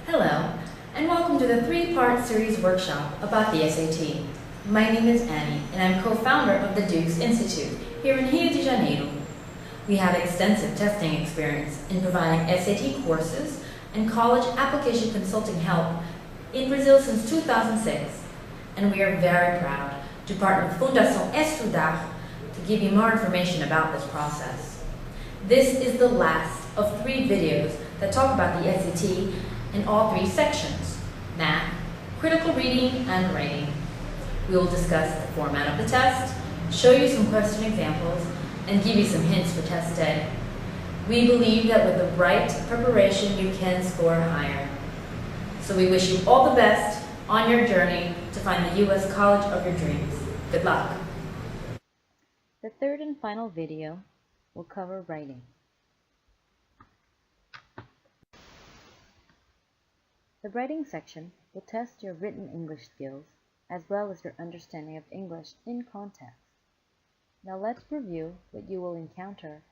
Hello, and welcome to the three-part series workshop about the SAT. My name is Annie, and I'm co-founder of the Dukes Institute here in Rio de Janeiro. We have extensive testing experience in providing SAT courses and college application consulting help in Brazil since 2006, and we are very proud to partner with Fundação Estudar to give you more information about this process. This is the last of 3 videos that talk about the SAT in all 3 sections: math, critical reading, and writing. We will discuss the format of the test, show you some question examples, and give you some hints for test day. We believe that with the right preparation, you can score higher. So we wish you all the best on your journey to find the U.S. college of your dreams. Good luck. The third and final video will cover writing. The writing section will test your written English skills as well as your understanding of English in context. Now let's review what you will encounter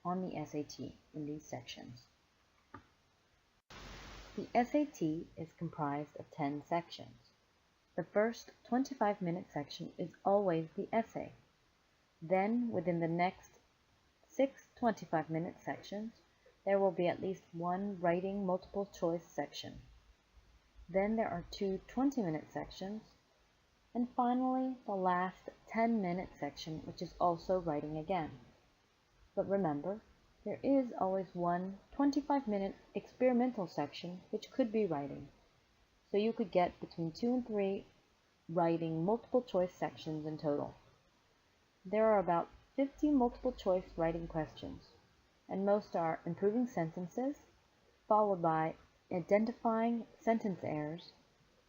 on the SAT in these sections. The SAT is comprised of 10 sections. The first 25-minute section is always the essay. Then, within the next 6 25-minute sections, there will be at least one writing multiple choice section. Then there are 2 20-minute sections, and finally the last 10-minute section, which is also writing again. But remember, there is always one 25-minute experimental section which could be writing. So you could get between 2 and 3 writing multiple choice sections in total. There are about 50 multiple choice writing questions, and most are improving sentences, followed by identifying sentence errors,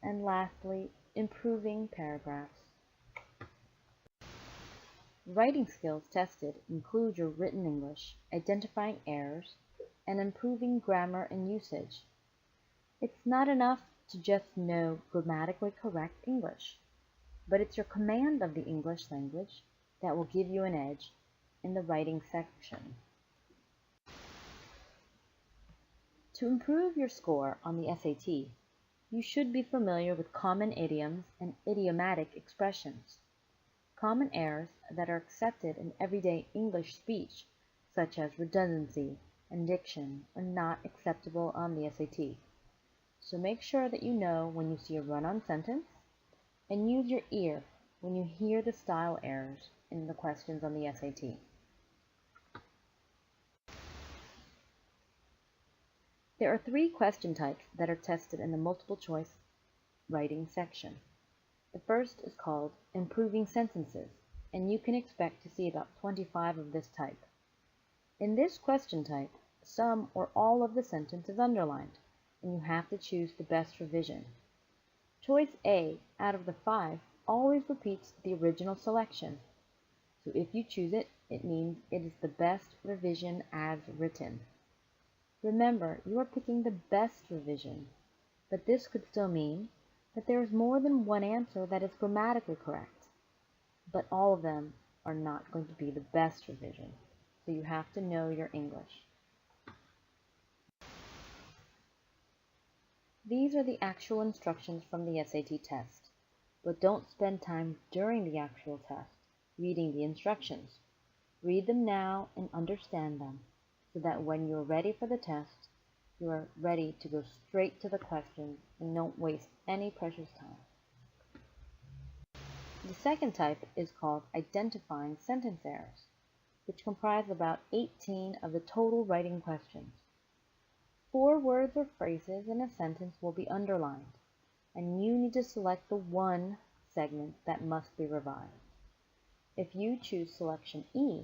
and lastly, improving paragraphs. Writing skills tested include your written English, identifying errors, and improving grammar and usage. It's not enough to just know grammatically correct English, but it's your command of the English language that will give you an edge in the writing section. To improve your score on the SAT, you should be familiar with common idioms and idiomatic expressions. Common errors that are accepted in everyday English speech, such as redundancy and diction, are not acceptable on the SAT. So make sure that you know when you see a run-on sentence, and use your ear when you hear the style errors in the questions on the SAT. There are 3 question types that are tested in the multiple choice writing section. The first is called improving sentences, and you can expect to see about 25 of this type. In this question type, some or all of the sentence is underlined, and you have to choose the best revision. Choice A out of the 5 always repeats the original selection. So if you choose it, it means it is the best revision as written. Remember, you are picking the best revision, but this could still mean that there is more than one answer that is grammatically correct, but all of them are not going to be the best revision, so you have to know your English. These are the actual instructions from the SAT test, but don't spend time during the actual test reading the instructions. Read them now and understand them, so that when you're ready for the test, you are ready to go straight to the questions and don't waste any precious time. The second type is called identifying sentence errors, which comprise about 18 of the total writing questions. 4 words or phrases in a sentence will be underlined, and you need to select the one segment that must be revised. If you choose selection E,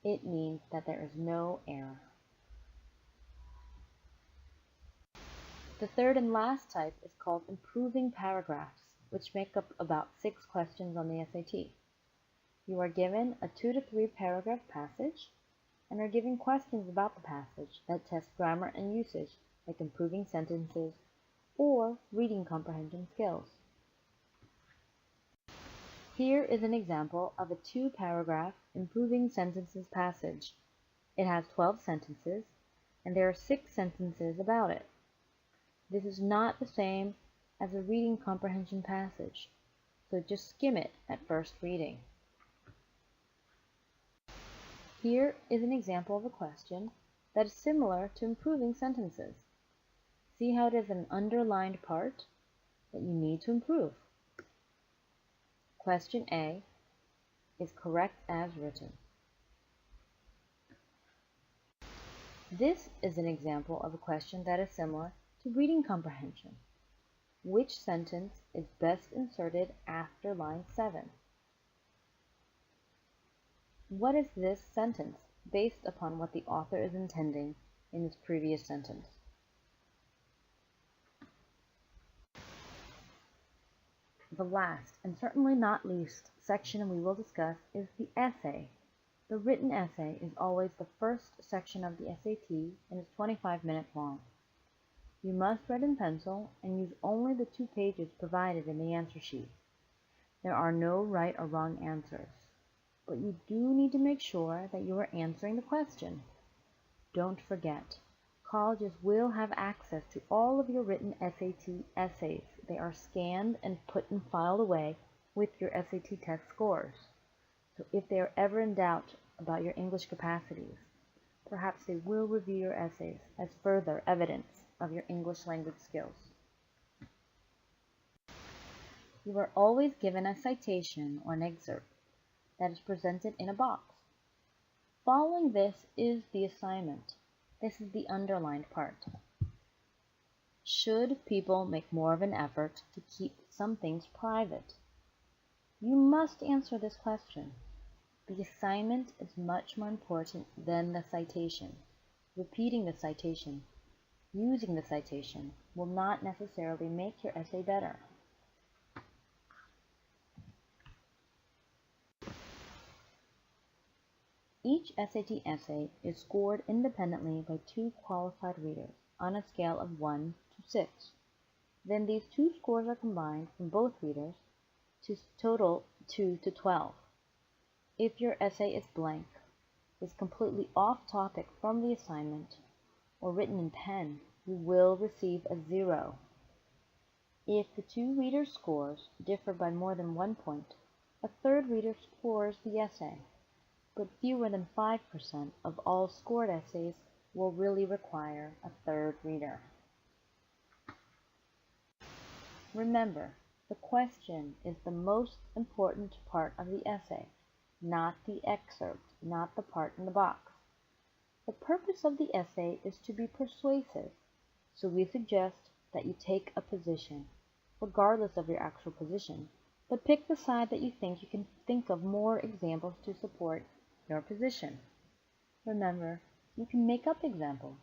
it means that there is no error. The third and last type is called improving paragraphs, which make up about 6 questions on the SAT. You are given a 2 to 3 paragraph passage and are given questions about the passage that test grammar and usage, like improving sentences or reading comprehension skills. Here is an example of a 2-paragraph improving sentences passage. It has 12 sentences, and there are 6 sentences about it. This is not the same as a reading comprehension passage, so just skim it at first reading. Here is an example of a question that is similar to improving sentences. See how it is an underlined part that you need to improve. Question A is correct as written. This is an example of a question that is similar to reading comprehension. Which sentence is best inserted after line 7? What is this sentence based upon what the author is intending in this previous sentence? The last, and certainly not least, section we will discuss is the essay. The written essay is always the first section of the SAT and is 25 minutes long. You must write in pencil and use only the 2 pages provided in the answer sheet. There are no right or wrong answers, but you do need to make sure that you are answering the question. Don't forget, colleges will have access to all of your written SAT essays. They are scanned and put and filed away with your SAT test scores. So if they are ever in doubt about your English capacities, perhaps they will review your essays as further evidence of your English language skills. You are always given a citation or an excerpt that is presented in a box. Following this is the assignment. This is the underlined part. Should people make more of an effort to keep some things private? You must answer this question. The assignment is much more important than the citation. Repeating the citation, using the citation, will not necessarily make your essay better. Each SAT essay is scored independently by 2 qualified readers on a scale of 1 to 6. Then these 2 scores are combined from both readers to total 2 to 12. If your essay is blank, is completely off topic from the assignment, or written in pen, you will receive a 0. If the 2 readers' scores differ by more than 1 point, a third reader scores the essay, but fewer than 5% of all scored essays will really require a third reader. Remember, the question is the most important part of the essay, not the excerpt, not the part in the box. The purpose of the essay is to be persuasive, so we suggest that you take a position, regardless of your actual position, but pick the side that you can think of more examples to support your position. Remember, you can make up examples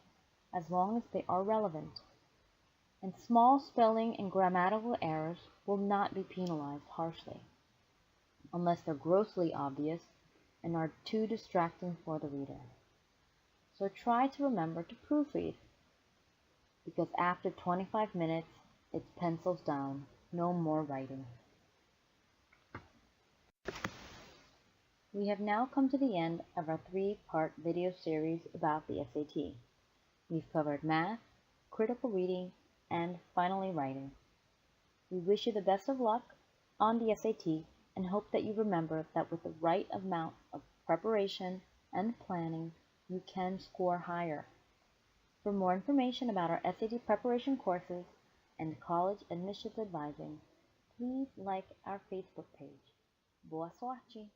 as long as they are relevant, and small spelling and grammatical errors will not be penalized harshly, unless they're grossly obvious and are too distracting for the reader. So try to remember to proofread, because after 25 minutes, it's pencils down, no more writing. We have now come to the end of our 3-part video series about the SAT. We've covered math, critical reading, and finally writing. We wish you the best of luck on the SAT and hope that you remember that with the right amount of preparation and planning, you can score higher. For more information about our SAT preparation courses and college admissions advising, please like our Facebook page. Boa sorte!